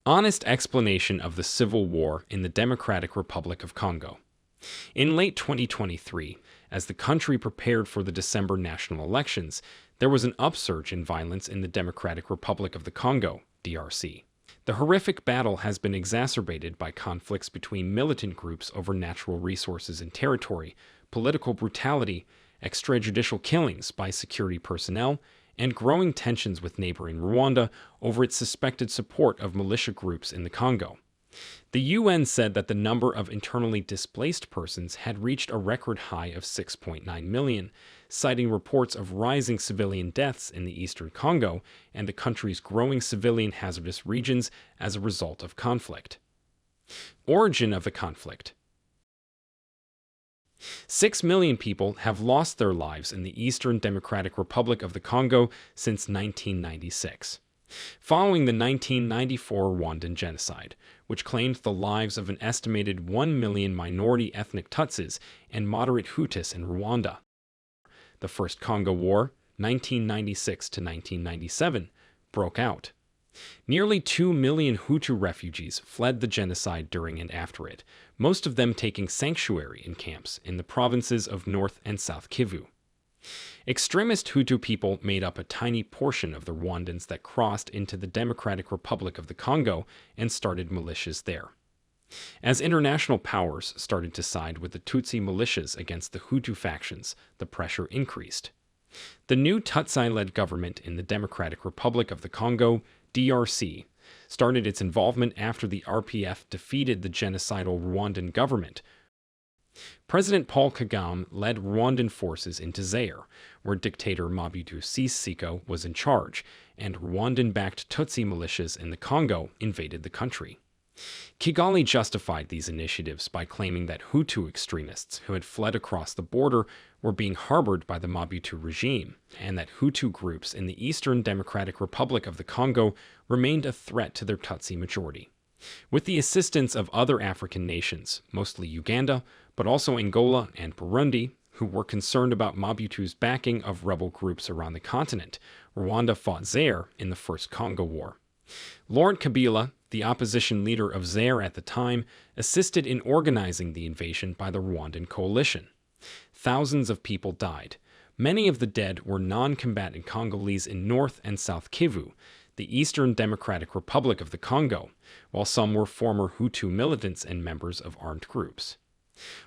Honest explanation of the civil war in the Democratic Republic of Congo. In late 2023, as the country prepared for the December national elections, there was an upsurge in violence in the Democratic Republic of the Congo, DRC. The horrific battle has been exacerbated by conflicts between militant groups over natural resources and territory, political brutality, extrajudicial killings by security personnel, and growing tensions with neighboring Rwanda over its suspected support of militia groups in the Congo. The UN said that the number of internally displaced persons had reached a record high of 6.9 million, citing reports of rising civilian deaths in the eastern Congo and the country's growing civilian-hazardous regions as a result of conflict. Origin of the conflict. 6 million people have lost their lives in the Eastern Democratic Republic of the Congo since 1996. Following the 1994 Rwandan Genocide, which claimed the lives of an estimated 1 million minority ethnic Tutsis and moderate Hutus in Rwanda. The First Congo War, 1996 to 1997, broke out. Nearly 2 million Hutu refugees fled the genocide during and after it, most of them taking sanctuary in camps in the provinces of North and South Kivu. Extremist Hutu people made up a tiny portion of the Rwandans that crossed into the Democratic Republic of the Congo and started militias there. As international powers started to side with the Tutsi militias against the Hutu factions, the pressure increased. The new Tutsi-led government in the Democratic Republic of the Congo, DRC, started its involvement after the RPF defeated the genocidal Rwandan government. President Paul Kagame led Rwandan forces into Zaire, where dictator Mobutu Sese Seko was in charge, and Rwandan-backed Tutsi militias in the Congo invaded the country. Kigali justified these initiatives by claiming that Hutu extremists who had fled across the border were being harbored by the Mobutu regime, and that Hutu groups in the Eastern Democratic Republic of the Congo remained a threat to their Tutsi majority. With the assistance of other African nations, mostly Uganda, but also Angola and Burundi, who were concerned about Mobutu's backing of rebel groups around the continent, Rwanda fought Zaire in the First Congo War. Laurent Kabila, the opposition leader of Zaire at the time, assisted in organizing the invasion by the Rwandan coalition. Thousands of people died. Many of the dead were non-combatant Congolese in North and South Kivu, the Eastern Democratic Republic of the Congo, while some were former Hutu militants and members of armed groups.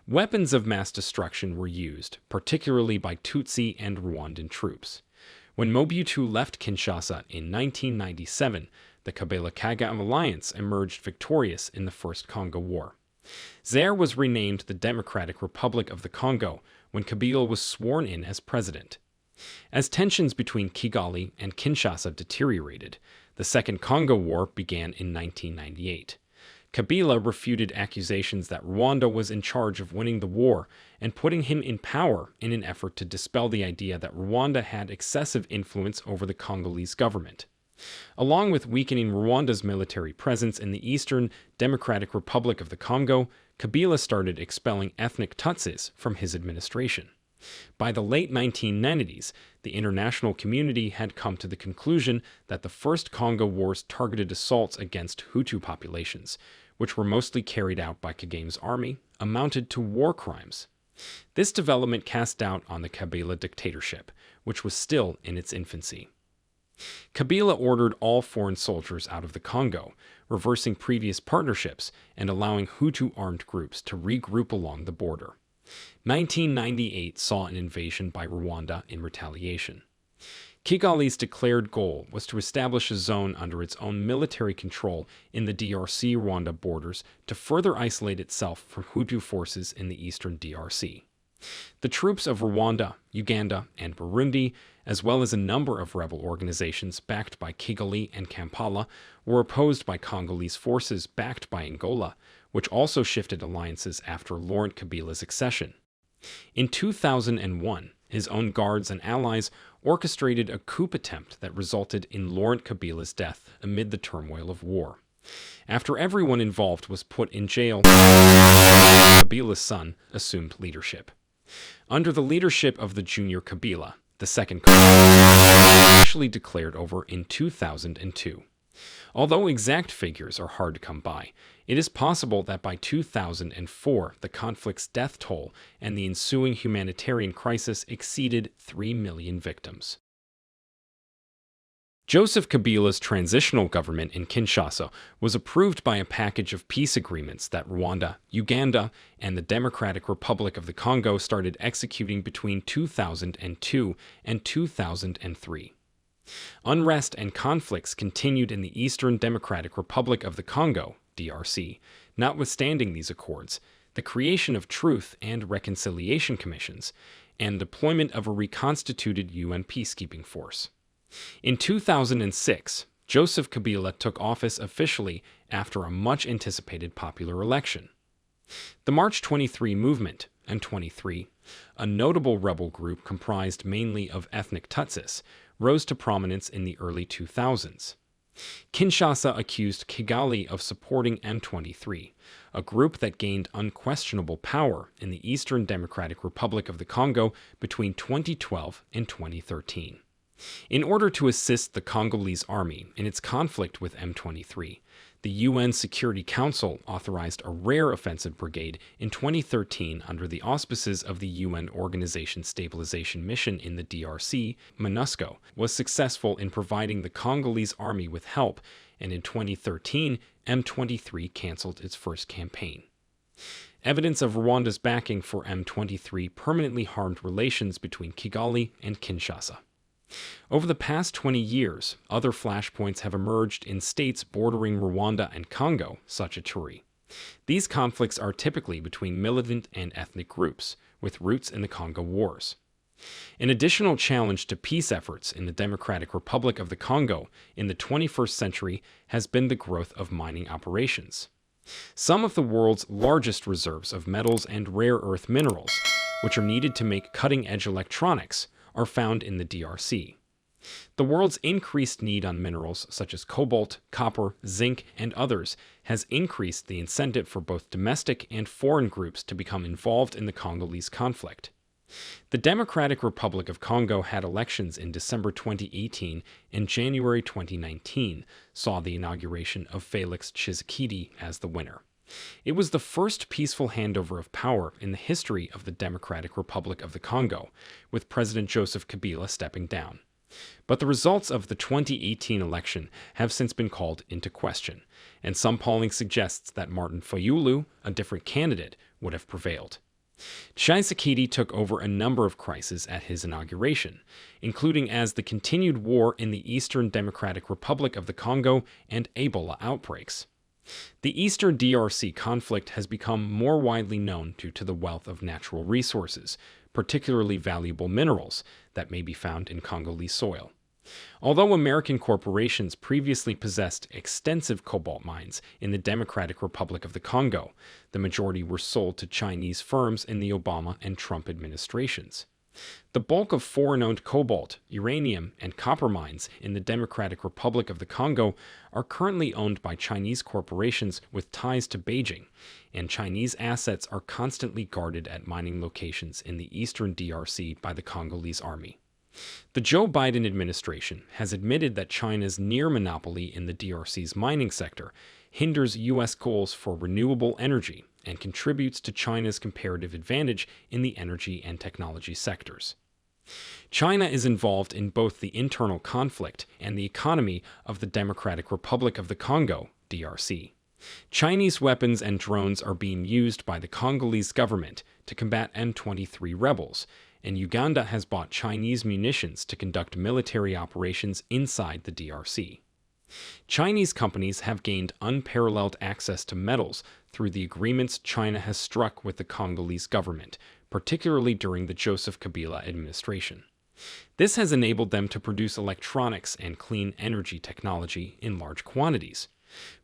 Weapons of mass destruction were used, particularly by Tutsi and Rwandan troops. When Mobutu left Kinshasa in 1997, the Kabila-Kagame alliance emerged victorious in the First Congo War. Zaire was renamed the Democratic Republic of the Congo when Kabila was sworn in as president. As tensions between Kigali and Kinshasa deteriorated, the Second Congo War began in 1998. Kabila refuted accusations that Rwanda was in charge of winning the war and putting him in power in an effort to dispel the idea that Rwanda had excessive influence over the Congolese government. Along with weakening Rwanda's military presence in the Eastern Democratic Republic of the Congo, Kabila started expelling ethnic Tutsis from his administration. By the late 1990s, the international community had come to the conclusion that the First Congo War's targeted assaults against Hutu populations, which were mostly carried out by Kagame's army, amounted to war crimes. This development cast doubt on the Kabila dictatorship, which was still in its infancy. Kabila ordered all foreign soldiers out of the Congo, reversing previous partnerships and allowing Hutu armed groups to regroup along the border. 1998 saw an invasion by Rwanda in retaliation. Kigali's declared goal was to establish a zone under its own military control in the DRC-Rwanda borders to further isolate itself from Hutu forces in the eastern DRC. The troops of Rwanda, Uganda, and Burundi, as well as a number of rebel organizations backed by Kigali and Kampala, were opposed by Congolese forces backed by Angola, which also shifted alliances after Laurent Kabila's accession. In 2001, his own guards and allies orchestrated a coup attempt that resulted in Laurent Kabila's death amid the turmoil of war. After everyone involved was put in jail, Kabila's son assumed leadership. Under the leadership of the junior Kabila, the Second Congo War was officially declared over in 2002. Although exact figures are hard to come by, it is possible that by 2004 the conflict's death toll and the ensuing humanitarian crisis exceeded 3 million victims. Joseph Kabila's transitional government in Kinshasa was approved by a package of peace agreements that Rwanda, Uganda, and the Democratic Republic of the Congo started executing between 2002 and 2003. Unrest and conflicts continued in the Eastern Democratic Republic of the Congo, DRC. Notwithstanding these accords, the creation of Truth and Reconciliation Commissions, and deployment of a reconstituted UN peacekeeping force. In 2006, Joseph Kabila took office officially after a much-anticipated popular election. The March 23 movement, M23, a notable rebel group comprised mainly of ethnic Tutsis, rose to prominence in the early 2000s. Kinshasa accused Kigali of supporting M23, a group that gained unquestionable power in the Eastern Democratic Republic of the Congo between 2012 and 2013. In order to assist the Congolese army in its conflict with M23, the UN Security Council authorized a rare offensive brigade in 2013 under the auspices of the UN Organization Stabilization Mission in the DRC. MONUSCO was successful in providing the Congolese army with help, and in 2013, M23 canceled its first campaign. Evidence of Rwanda's backing for M23 permanently harmed relations between Kigali and Kinshasa. Over the past 20 years, other flashpoints have emerged in states bordering Rwanda and Congo, such as Ituri. These conflicts are typically between militant and ethnic groups, with roots in the Congo Wars. An additional challenge to peace efforts in the Democratic Republic of the Congo in the 21st century has been the growth of mining operations. Some of the world's largest reserves of metals and rare earth minerals, which are needed to make cutting-edge electronics, are found in the DRC. The world's increased need on minerals such as cobalt, copper, zinc, and others has increased the incentive for both domestic and foreign groups to become involved in the Congolese conflict. The Democratic Republic of Congo had elections in December 2018 and January 2019 saw the inauguration of Felix Tshisekedi as the winner. It was the first peaceful handover of power in the history of the Democratic Republic of the Congo, with President Joseph Kabila stepping down. But the results of the 2018 election have since been called into question, and some polling suggests that Martin Fayulu, a different candidate, would have prevailed. Tshisekedi took over a number of crises at his inauguration, including as the continued war in the Eastern Democratic Republic of the Congo and Ebola outbreaks. The Eastern DRC conflict has become more widely known due to the wealth of natural resources, particularly valuable minerals, that may be found in Congolese soil. Although American corporations previously possessed extensive cobalt mines in the Democratic Republic of the Congo, the majority were sold to Chinese firms in the Obama and Trump administrations. The bulk of foreign-owned cobalt, uranium, and copper mines in the Democratic Republic of the Congo are currently owned by Chinese corporations with ties to Beijing, and Chinese assets are constantly guarded at mining locations in the eastern DRC by the Congolese army. The Joe Biden administration has admitted that China's near monopoly in the DRC's mining sector hinders U.S. goals for renewable energy and contributes to China's comparative advantage in the energy and technology sectors. China is involved in both the internal conflict and the economy of the Democratic Republic of the Congo, DRC. Chinese weapons and drones are being used by the Congolese government to combat M23 rebels, and Uganda has bought Chinese munitions to conduct military operations inside the DRC. Chinese companies have gained unparalleled access to metals through the agreements China has struck with the Congolese government, particularly during the Joseph Kabila administration. This has enabled them to produce electronics and clean energy technology in large quantities.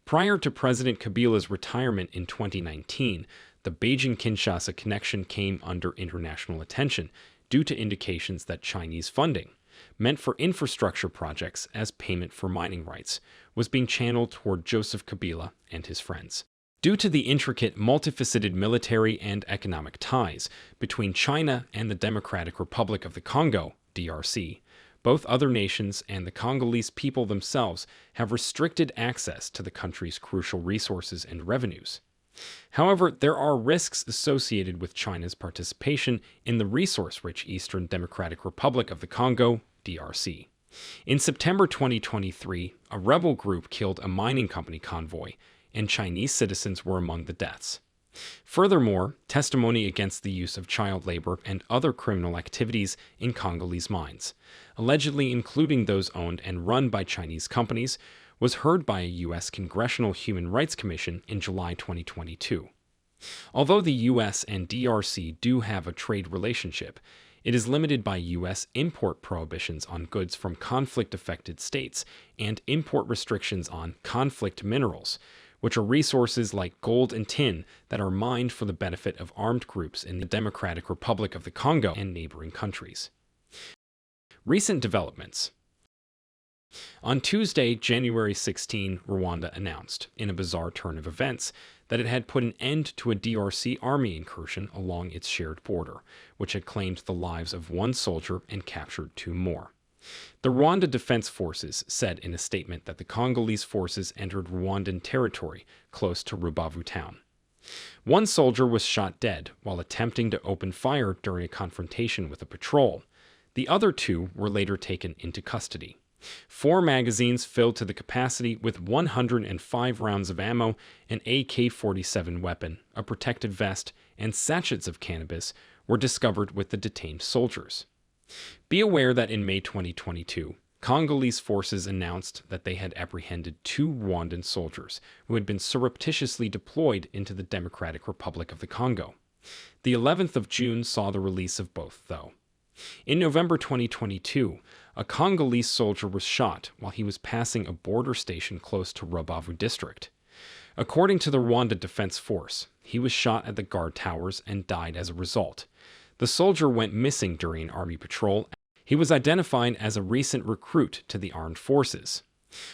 Prior to President Kabila's retirement in 2019, the Beijing-Kinshasa connection came under international attention due to indications that Chinese funding, meant for infrastructure projects as payment for mining rights, was being channeled toward Joseph Kabila and his friends. Due to the intricate, multifaceted military and economic ties between China and the Democratic Republic of the Congo, DRC, both other nations and the Congolese people themselves have restricted access to the country's crucial resources and revenues. However, there are risks associated with China's participation in the resource-rich Eastern Democratic Republic of the Congo, DRC. In September 2023, a rebel group killed a mining company convoy, and Chinese citizens were among the deaths. Furthermore, testimony against the use of child labor and other criminal activities in Congolese mines, allegedly including those owned and run by Chinese companies, was heard by a U.S. Congressional Human Rights Commission in July 2022. Although the U.S. and DRC do have a trade relationship, it is limited by U.S. import prohibitions on goods from conflict-affected states and import restrictions on conflict minerals, which are resources like gold and tin that are mined for the benefit of armed groups in the Democratic Republic of the Congo and neighboring countries. Recent developments. On Tuesday, January 16, Rwanda announced, in a bizarre turn of events, that it had put an end to a DRC army incursion along its shared border, which had claimed the lives of one soldier and captured 2 more. The Rwanda Defense Forces said in a statement that the Congolese forces entered Rwandan territory close to Rubavu town. 1 soldier was shot dead while attempting to open fire during a confrontation with a patrol. The other 2 were later taken into custody. 4 magazines filled to the capacity with 105 rounds of ammo, an AK-47 weapon, a protective vest, and sachets of cannabis were discovered with the detained soldiers. Be aware that in May 2022, Congolese forces announced that they had apprehended 2 Rwandan soldiers who had been surreptitiously deployed into the Democratic Republic of the Congo. The 11th of June saw the release of both, though. In November 2022, a Congolese soldier was shot while he was passing a border station close to Rubavu district. According to the Rwanda Defense Force, he was shot at the guard towers and died as a result. The soldier went missing during an army patrol. He was identified as a recent recruit to the armed forces.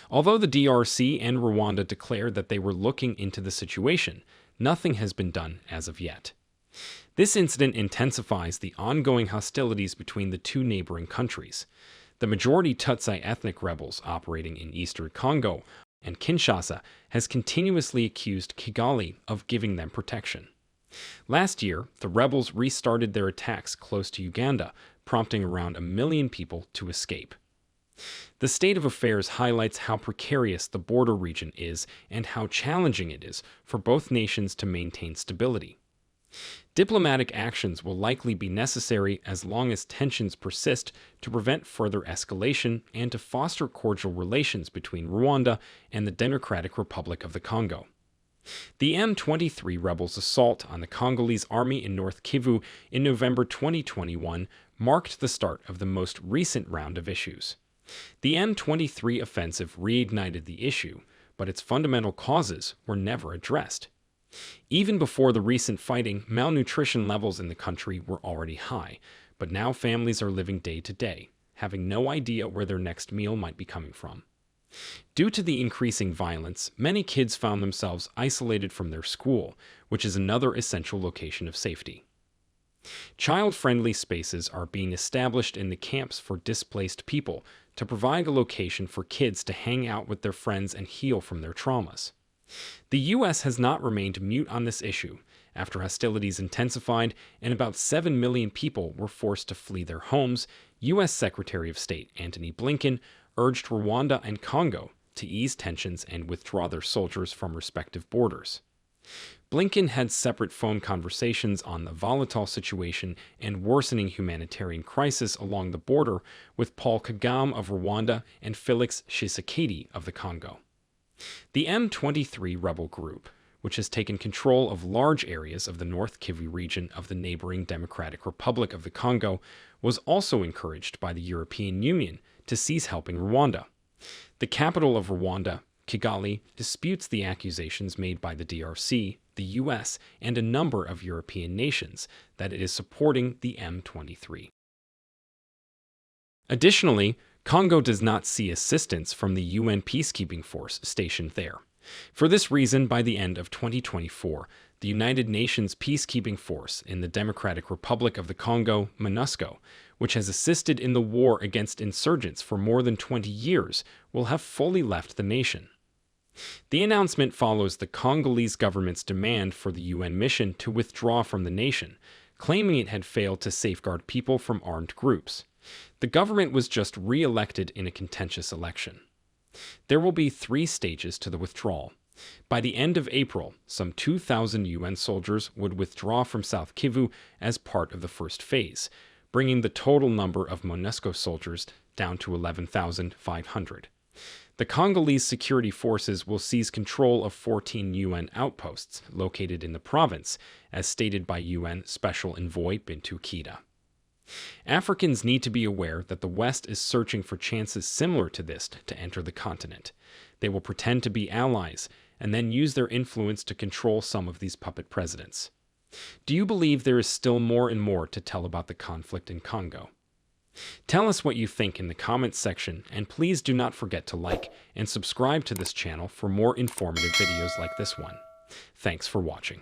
Although the DRC and Rwanda declared that they were looking into the situation, nothing has been done as of yet. This incident intensifies the ongoing hostilities between the 2 neighboring countries. The majority Tutsi ethnic rebels operating in eastern Congo and Kinshasa has continuously accused Kigali of giving them protection. Last year, the rebels restarted their attacks close to Uganda, prompting around 1 million people to escape. The state of affairs highlights how precarious the border region is and how challenging it is for both nations to maintain stability. Diplomatic actions will likely be necessary as long as tensions persist to prevent further escalation and to foster cordial relations between Rwanda and the Democratic Republic of the Congo. The M23 rebels' assault on the Congolese army in North Kivu in November 2021 marked the start of the most recent round of issues. The M23 offensive reignited the issue, but its fundamental causes were never addressed. Even before the recent fighting, malnutrition levels in the country were already high, but now families are living day to day, having no idea where their next meal might be coming from. Due to the increasing violence, many kids found themselves isolated from their school, which is another essential location of safety. Child-friendly spaces are being established in the camps for displaced people to provide a location for kids to hang out with their friends and heal from their traumas. The U.S. has not remained mute on this issue, after hostilities intensified and about 7 million people were forced to flee their homes. U.S. Secretary of State Antony Blinken urged Rwanda and Congo to ease tensions and withdraw their soldiers from respective borders. Blinken had separate phone conversations on the volatile situation and worsening humanitarian crisis along the border with Paul Kagame of Rwanda and Felix Tshisekedi of the Congo. The M23 rebel group, which has taken control of large areas of the North Kivu region of the neighboring Democratic Republic of the Congo, was also encouraged by the European Union to cease helping Rwanda. The capital of Rwanda, Kigali, disputes the accusations made by the DRC, the US, and a number of European nations that it is supporting the M23. Additionally, Congo does not see assistance from the UN peacekeeping force stationed there. For this reason, by the end of 2024, the United Nations peacekeeping force in the Democratic Republic of the Congo, MONUSCO, which has assisted in the war against insurgents for more than 20 years, will have fully left the nation. The announcement follows the Congolese government's demand for the UN mission to withdraw from the nation, claiming it had failed to safeguard people from armed groups. The government was just re-elected in a contentious election. There will be 3 stages to the withdrawal. By the end of April, some 2,000 UN soldiers would withdraw from South Kivu as part of the first phase, bringing the total number of MONUSCO soldiers down to 11,500. The Congolese security forces will seize control of 14 UN outposts located in the province, as stated by UN Special Envoy Bintou Keita. Africans need to be aware that the West is searching for chances similar to this to enter the continent. They will pretend to be allies and then use their influence to control some of these puppet presidents. Do you believe there is still more and more to tell about the conflict in Congo? Tell us what you think in the comments section, and please do not forget to like and subscribe to this channel for more informative videos like this one. Thanks for watching.